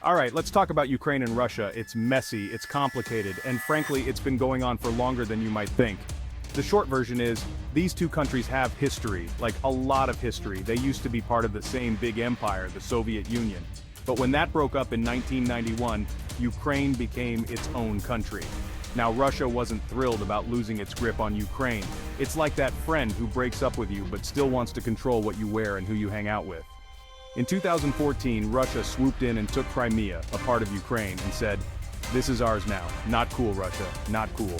Alright, let's talk about Ukraine and Russia. It's messy, it's complicated, and frankly, it's been going on for longer than you might think. The short version is, these two countries have history, like a lot of history. They used to be part of the same big empire, the Soviet Union. But when that broke up in 1991, Ukraine became its own country. Now Russia wasn't thrilled about losing its grip on Ukraine. It's like that friend who breaks up with you but still wants to control what you wear and who you hang out with. In 2014, Russia swooped in and took Crimea, a part of Ukraine, and said, "This is ours now. Not cool, Russia. Not cool."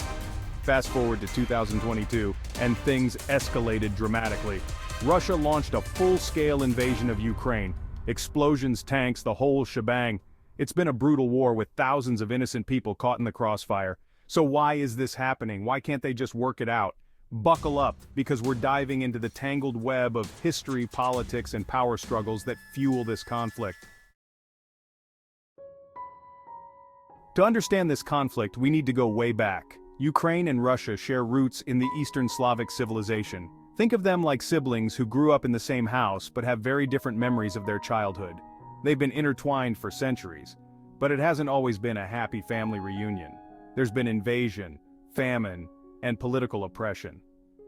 Fast forward to 2022, and things escalated dramatically. Russia launched a full-scale invasion of Ukraine. Explosions, tanks, the whole shebang. It's been a brutal war with thousands of innocent people caught in the crossfire. So why is this happening? Why can't they just work it out? Buckle up, because we're diving into the tangled web of history, politics, and power struggles that fuel this conflict. To understand this conflict, we need to go way back. Ukraine and Russia share roots in the Eastern Slavic civilization. Think of them like siblings who grew up in the same house but have very different memories of their childhood. They've been intertwined for centuries, but it hasn't always been a happy family reunion. There's been invasion, famine, and political oppression.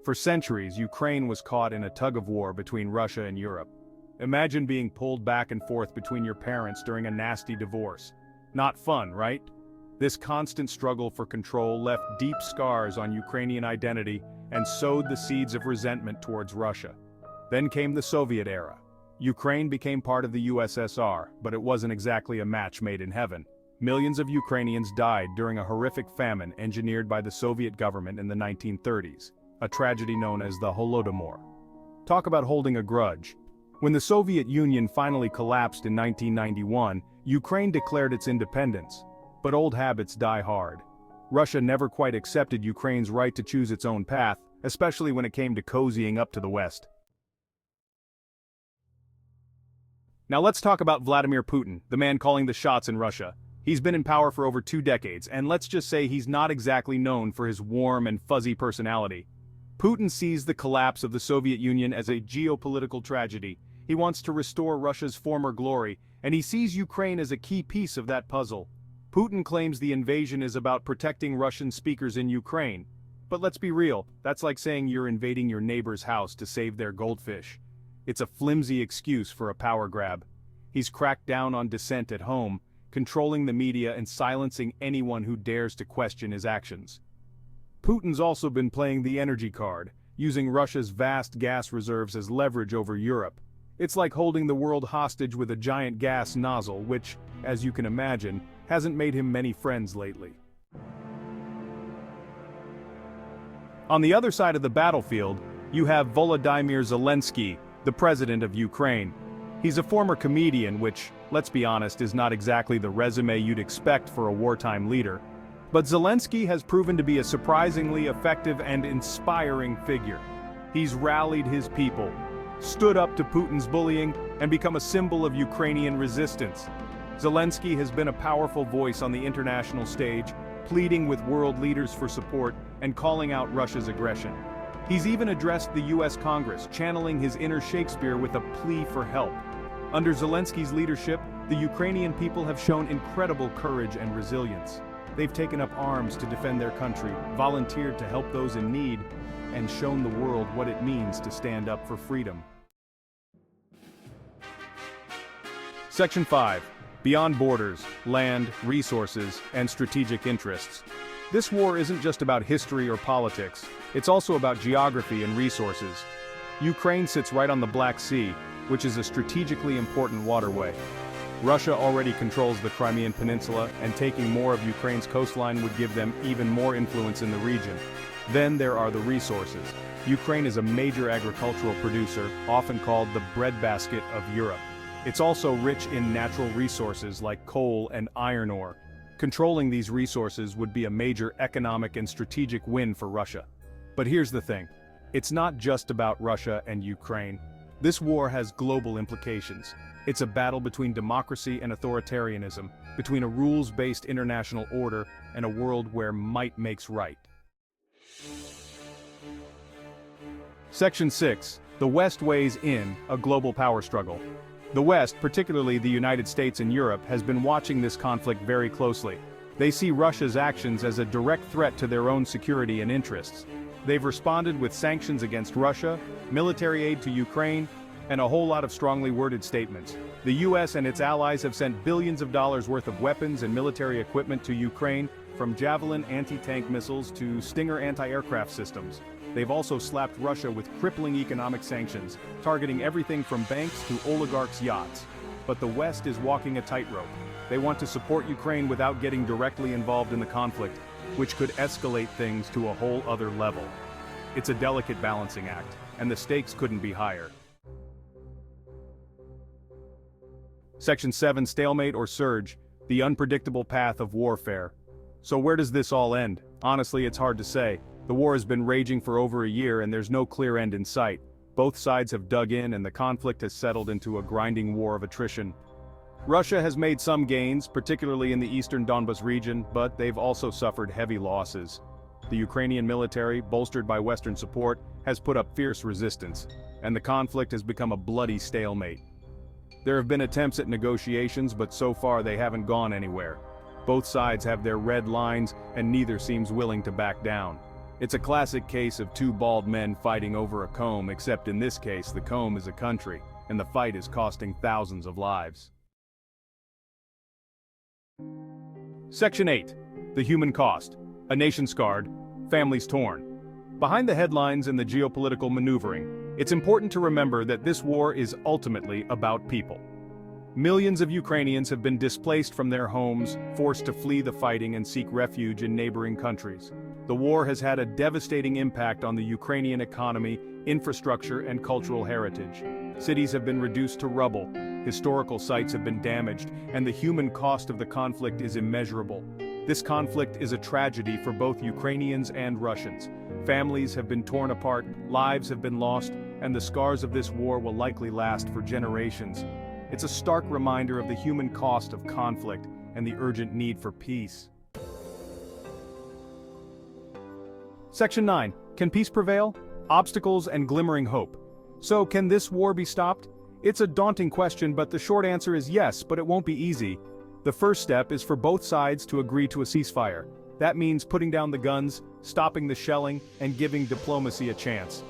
For centuries, Ukraine was caught in a tug-of-war between Russia and Europe. Imagine being pulled back and forth between your parents during a nasty divorce. Not fun, right? This constant struggle for control left deep scars on Ukrainian identity and sowed the seeds of resentment towards Russia. Then came the Soviet era. Ukraine became part of the USSR, but it wasn't exactly a match made in heaven. Millions of Ukrainians died during a horrific famine engineered by the Soviet government in the 1930s, a tragedy known as the Holodomor. Talk about holding a grudge. When the Soviet Union finally collapsed in 1991, Ukraine declared its independence. But old habits die hard. Russia never quite accepted Ukraine's right to choose its own path, especially when it came to cozying up to the West. Now let's talk about Vladimir Putin, the man calling the shots in Russia. He's been in power for over 2 decades, and let's just say he's not exactly known for his warm and fuzzy personality. Putin sees the collapse of the Soviet Union as a geopolitical tragedy. He wants to restore Russia's former glory, and he sees Ukraine as a key piece of that puzzle. Putin claims the invasion is about protecting Russian speakers in Ukraine. But let's be real, that's like saying you're invading your neighbor's house to save their goldfish. It's a flimsy excuse for a power grab. He's cracked down on dissent at home, controlling the media and silencing anyone who dares to question his actions. Putin's also been playing the energy card, using Russia's vast gas reserves as leverage over Europe. It's like holding the world hostage with a giant gas nozzle, which, as you can imagine, hasn't made him many friends lately. On the other side of the battlefield, you have Volodymyr Zelensky, the president of Ukraine. He's a former comedian, which, let's be honest, is not exactly the resume you'd expect for a wartime leader. But Zelensky has proven to be a surprisingly effective and inspiring figure. He's rallied his people, stood up to Putin's bullying, and become a symbol of Ukrainian resistance. Zelensky has been a powerful voice on the international stage, pleading with world leaders for support and calling out Russia's aggression. He's even addressed the US Congress, channeling his inner Shakespeare with a plea for help. Under Zelensky's leadership, the Ukrainian people have shown incredible courage and resilience. They've taken up arms to defend their country, volunteered to help those in need, and shown the world what it means to stand up for freedom. Section 5. Beyond borders, land, resources, and strategic interests. This war isn't just about history or politics, it's also about geography and resources. Ukraine sits right on the Black Sea, which is a strategically important waterway. Russia already controls the Crimean Peninsula, and taking more of Ukraine's coastline would give them even more influence in the region. Then there are the resources. Ukraine is a major agricultural producer, often called the breadbasket of Europe. It's also rich in natural resources like coal and iron ore. Controlling these resources would be a major economic and strategic win for Russia. But here's the thing. It's not just about Russia and Ukraine. This war has global implications. It's a battle between democracy and authoritarianism, between a rules-based international order and a world where might makes right. Section 6. The West weighs in, a global power struggle. The West, particularly the United States and Europe, has been watching this conflict very closely. They see Russia's actions as a direct threat to their own security and interests. They've responded with sanctions against Russia, military aid to Ukraine, and a whole lot of strongly worded statements. The US and its allies have sent billions of dollars worth of weapons and military equipment to Ukraine, from Javelin anti-tank missiles to Stinger anti-aircraft systems. They've also slapped Russia with crippling economic sanctions, targeting everything from banks to oligarchs' yachts. But the West is walking a tightrope. They want to support Ukraine without getting directly involved in the conflict, which could escalate things to a whole other level. It's a delicate balancing act, and the stakes couldn't be higher. Section 7: Stalemate or Surge, the unpredictable path of warfare. So where does this all end? Honestly, it's hard to say. The war has been raging for over a year and there's no clear end in sight. Both sides have dug in and the conflict has settled into a grinding war of attrition. Russia has made some gains, particularly in the eastern Donbas region, but they've also suffered heavy losses. The Ukrainian military, bolstered by Western support, has put up fierce resistance, and the conflict has become a bloody stalemate. There have been attempts at negotiations, but so far they haven't gone anywhere. Both sides have their red lines, and neither seems willing to back down. It's a classic case of two bald men fighting over a comb, except in this case the comb is a country, and the fight is costing thousands of lives. Section 8: The Human Cost. A nation scarred, families torn. Behind the headlines and the geopolitical maneuvering, it's important to remember that this war is ultimately about people. Millions of Ukrainians have been displaced from their homes, forced to flee the fighting and seek refuge in neighboring countries. The war has had a devastating impact on the Ukrainian economy, infrastructure, and cultural heritage. Cities have been reduced to rubble, historical sites have been damaged, and the human cost of the conflict is immeasurable. This conflict is a tragedy for both Ukrainians and Russians. Families have been torn apart, lives have been lost, and the scars of this war will likely last for generations. It's a stark reminder of the human cost of conflict and the urgent need for peace. Section 9: Can peace prevail? Obstacles and glimmering hope. So, can this war be stopped? It's a daunting question, but the short answer is yes, but it won't be easy. The first step is for both sides to agree to a ceasefire. That means putting down the guns, stopping the shelling, and giving diplomacy a chance.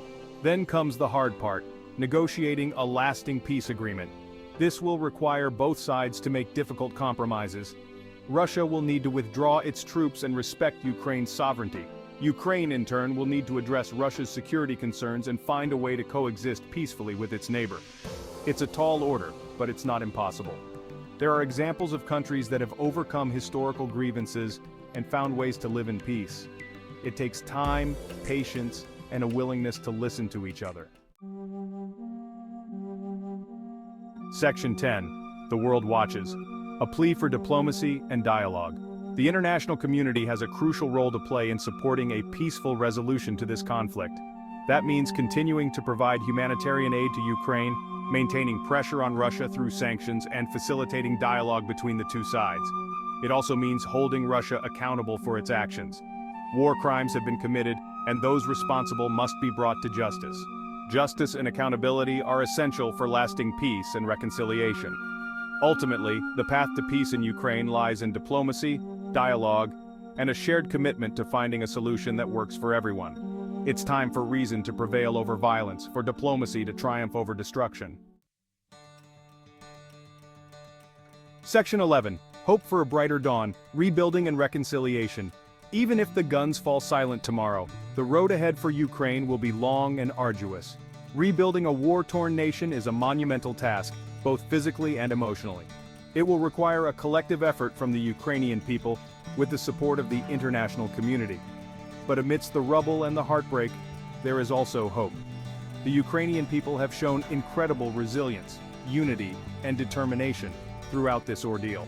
Then comes the hard part: negotiating a lasting peace agreement. This will require both sides to make difficult compromises. Russia will need to withdraw its troops and respect Ukraine's sovereignty. Ukraine, in turn, will need to address Russia's security concerns and find a way to coexist peacefully with its neighbor. It's a tall order, but it's not impossible. There are examples of countries that have overcome historical grievances and found ways to live in peace. It takes time, patience, and a willingness to listen to each other. Section 10: The World Watches. A plea for diplomacy and dialogue. The international community has a crucial role to play in supporting a peaceful resolution to this conflict. That means continuing to provide humanitarian aid to Ukraine, maintaining pressure on Russia through sanctions, and facilitating dialogue between the two sides. It also means holding Russia accountable for its actions. War crimes have been committed, and those responsible must be brought to justice. Justice and accountability are essential for lasting peace and reconciliation. Ultimately, the path to peace in Ukraine lies in diplomacy, dialogue, and a shared commitment to finding a solution that works for everyone. It's time for reason to prevail over violence, for diplomacy to triumph over destruction. Section 11: Hope for a Brighter Dawn, Rebuilding and Reconciliation. Even if the guns fall silent tomorrow, the road ahead for Ukraine will be long and arduous. Rebuilding a war-torn nation is a monumental task, both physically and emotionally. It will require a collective effort from the Ukrainian people, with the support of the international community. But amidst the rubble and the heartbreak, there is also hope. The Ukrainian people have shown incredible resilience, unity, and determination throughout this ordeal.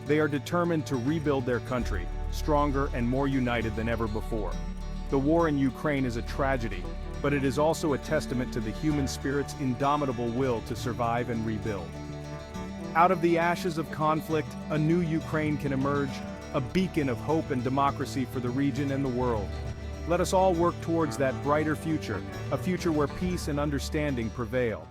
They are determined to rebuild their country, stronger and more united than ever before. The war in Ukraine is a tragedy, but it is also a testament to the human spirit's indomitable will to survive and rebuild. Out of the ashes of conflict, a new Ukraine can emerge, a beacon of hope and democracy for the region and the world. Let us all work towards that brighter future, a future where peace and understanding prevail.